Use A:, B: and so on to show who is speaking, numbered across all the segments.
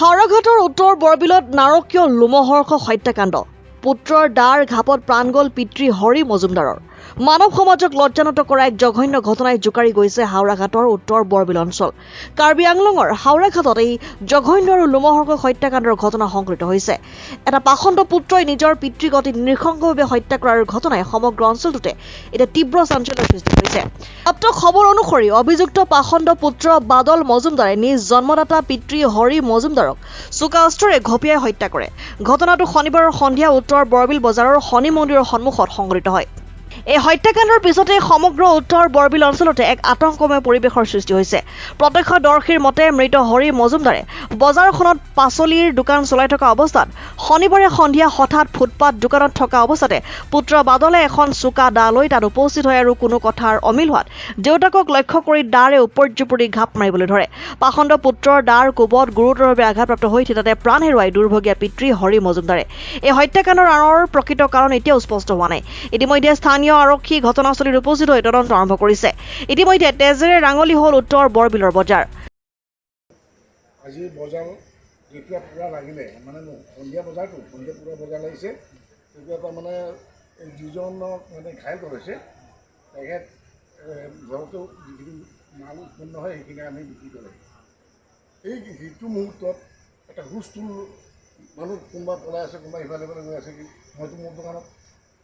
A: হাওৰাঘাটৰ উত্তৰ বৰবিলত নাৰকীয় লোমহৰ্ষক হত্যাকাণ্ড পুত্ৰৰ দাৰ ঘাপত প্ৰাণ গল পিতৃ হৰি মজুমদাৰৰ মানৱ সমাজক লজ্জানত কৰা এক জঘন্য ঘটনাই জোকাৰি গৈছে হাওৰাঘাটৰ উত্তৰ বৰবিল অঞ্চল। কাৰ্বি আংলঙৰ হাওৰাঘাটত এই জঘন্য আৰু লোমহৰ্ষক হত্যাকাণ্ডৰ ঘটনা সংঘটিত হৈছে। এটা পাখণ্ড পুত্ৰই নিজৰ পিতৃক অতি নৃশংসভাৱে হত্যা কৰাৰ ঘটনাই সমগ্ৰ অঞ্চলটোতে এতিয়া তীব্ৰ চাঞ্চল্যৰ সৃষ্টি কৰিছে। প্ৰাপ্ত খবৰ অনুসৰি অভিযুক্ত পাখণ্ড পুত্ৰ বাদল মজুমদাৰে নিজ জন্মদাতা পিতৃ হৰি মজুমদাৰক চোকা অস্ত্ৰেৰে ঘপিয়াই হত্যা কৰে। ঘটনাটো শনিবাৰৰ সন্ধিয়া উত্তৰ বৰবিল বজাৰৰ শনি মন্দিৰৰ সন্মুখত সংঘটিত হয়। এই হত্যাকাণ্ডৰ পিছতে সমগ্ৰ উত্তৰ বৰবিল অঞ্চলতে এক আতংকময় পৰিৱেশৰ সৃষ্টি হৈছে। প্ৰত্যক্ষদৰ্শীৰ মতে মৃত হৰি মজুমদাৰে বজাৰখনত পাচলিৰ দোকান চলাই থকা অৱস্থাত শনিবাৰে সন্ধিয়া হঠাৎ ফুটপাত দোকানত থকা অৱস্থাতে পুত্ৰ বাদলে এখন চোকা দা লৈ তাত উপস্থিত হয় আৰু কোনো কথাৰ অমিল হোৱাত দেউতাকক লক্ষ্য কৰি দাৰে উপৰ্যুপৰি ঘাপ মাৰিবলৈ ধৰে। পাখণ্ড পুত্ৰৰ দাৰ কোবত গুৰুতৰভাৱে আঘাতপ্ৰাপ্ত হৈ থিতাতে প্ৰাণ হেৰুৱাই দুৰ্ভগীয়া পিতৃ হৰি মজুমদাৰে। এই হত্যাকাণ্ডৰ আঁৰৰ প্ৰকৃত কাৰণ এতিয়াও স্পষ্ট হোৱা নাই। ইতিমধ্যে স্থানীয় আৰক্ষী ঘটনাস্থলীত উপস্থিত হৈ তদন্ত আৰম্ভ কৰিছে। ইতিমধ্যে তেজেৰে ৰাঙলী হ'ল উত্তৰ বৰবিলৰ বজাৰ।
B: আজি বজাৰ যেতিয়া পূৰা লাগিলে মানে সন্ধিয়া বজাৰটো সন্ধিয়া পূৰা বজাৰ লাগিছে তেতিয়া তাৰমানে যিজনক মানে ঘাইল কৰিছে তেখেত ঘৰতো যিখিনি মাল উৎপন্ন হয় সেইখিনি আমি বিক্ৰী কৰে। এই সেইটো মুহূৰ্তত এটা হুলস্থুল মানুহ কোনোবা পলাই আছে কোনোবা ইফালে গৈ আছে কি হয়তো মোৰ দোকানত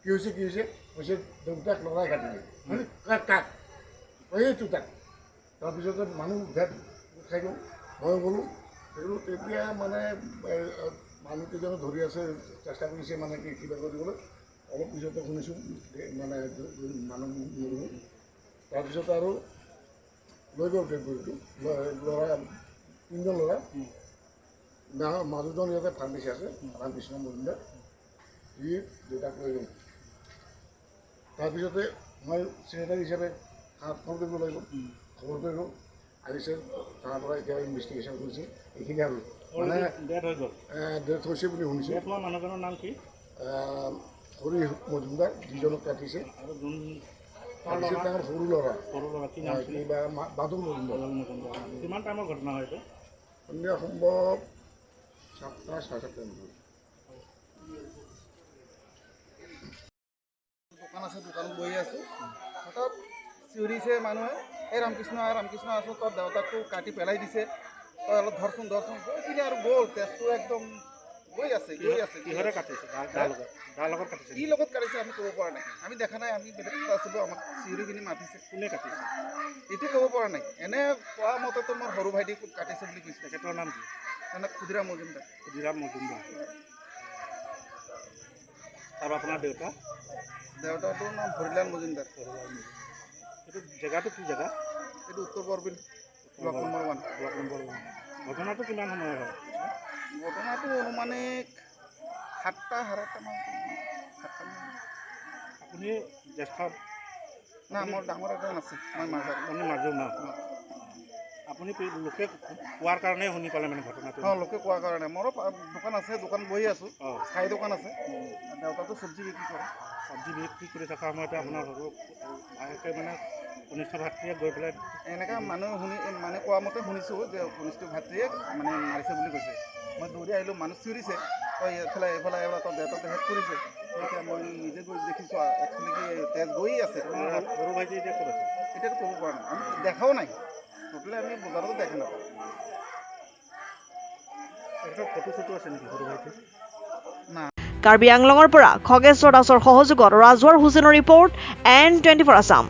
B: কি হৈছে কৈছে দেউতাক লৰাই কাটিলে মানে কাক এইটো তাক। তাৰপিছতে মানুহ উঠাই গ'ল মই গ'লোঁ তেতিয়া মানে মানুহকেইজনে ধৰি আছে চেষ্টা কৰিছে মানে কি কিবা কৰিবলৈ অলপ পিছতে শুনিছোঁ মানে মানুহ নগ'লোঁ। তাৰপিছতে আৰু লৈ গ'ল ডেড বডিটো ল'ৰা তিনিজন ল'ৰা মাজুজন ইয়াতে ফাৰ্মাচী আছে ৰামকৃষ্ণ মজুমদাৰ সি দেউতাক লৈ গ'ল। তাৰপিছতে মই চেক্ৰেটাৰী হিচাপে ফোন কৰিব লাগিব খবৰ কৰিলোঁ আহিছে তাৰ পৰা এতিয়া ইনভেষ্টিগেশ্যন কৰিছে এইখিনি আৰু মানে ডেথ হৈছে বুলি শুনিছোঁ।
C: মানুহজনৰ নাম কি?
B: হৰি মজুমদাৰ যিজনক কাটিছে তাৰপিছত তেওঁৰ সৰু ল'ৰা কিবা বাদল মজুমদাৰ।
C: কিমান টাইমৰ ঘটনা হয় এইটো?
B: সন্ধিয়া সম্ভৱ 7টা চাৰে 7টা বজাত।
D: দোকান আছে দোকানত বহি আছোঁ হঠাৎ চিঞৰিছে মানুহে এই ৰামকৃষ্ণ আছোঁ তোৰ দেউতাকটো কাটি পেলাই দিছে তই অলপ ধৰচোন এইখিনি আৰু গ'ল তেজটো একদম গৈ আছে
C: কিহৰে কাটিছে? দাৰ লগত কাটিছে?
D: কি লগত কাটিছে আমি ক'ব পৰা নাই, আমি দেখা নাই, আমি বেলেগ আছিলোঁ, আমাক চিঞৰি পিনি মাতিছে।
C: কোনে কাটিছে
D: এইটো ক'ব পৰা নাই। এনে কোৱা মতেতো মোৰ সৰু ভাইটি কাটিছে বুলি কৈছে।
C: তেখেতৰ নাম কি?
D: মানে ক্ষুদিৰাম মজুমদাৰ।
C: ক্ষুদিৰাম মজুমদাৰ। আৰু আপোনাৰ
D: দেউতাটোৰ নাম হৰিলাল মজুমদাৰ।
C: এইটো জেগাটো কি জেগা?
D: এইটো উত্তৰ বৰবিল ব্লক নম্বৰ 1।
C: ঘটনাটো কিমান সময় হয়?
D: ঘটনাটো অনুমানিক 7টা সাড়ে 7টা মান।
C: আপুনি জ্যেষ্ঠ?
D: না মোৰ ডাঙৰ এজন আছে, মই মাজত।
C: আপুনি মাজু ন? আপুনি লোকে কোৱাৰ কাৰণে শুনি পালে মানে ঘটনাটো?
D: অঁ, লোকে কোৱাৰ কাৰণে। মোৰো দোকান আছে, দোকান বহি আছোঁ, চাই দোকান আছে। দেউতাটো চব্জি বিক্ৰী কৰে।
C: চব্জি বিক্ৰী কৰি থকা সময়তে আপোনাৰ সৰু ভায়েকে মানে কনিষ্ঠ ভাতৃয়ে গৈ পেলাই
D: এনেকৈ মানুহে মানে কোৱা মতে শুনিছোঁ যে কনিষ্ঠ ভাতৃয়ে মানে মাৰিছে বুলি কৈছে। মই দৌৰি আহিলোঁ, মানুহ চিঞৰিছে তই এইফালে তোৰ দেউতাক হেল্প কৰিছে। এতিয়া মই নিজে গৈ দেখিছোঁ একচুৱেলি কি তেজ গৈ আছে।
C: সৰু ভাইটি এতিয়া ক'ত আছে?
D: এতিয়াতো ক'ব পৰা নাই, আমি দেখাও নাই, টোটেলি আমি বজাৰতো দেখা নাপাওঁ।
C: তেখেতৰ ফটো চটো আছে নেকি সৰু ভাইটি?
D: না।
A: কাৰ্বি আংলঙৰ পৰা খগেশ্বৰ দাসৰ সহযোগত ৰাজৱাৰ হুছেইনৰ ৰিপৰ্ট N24 আছাম।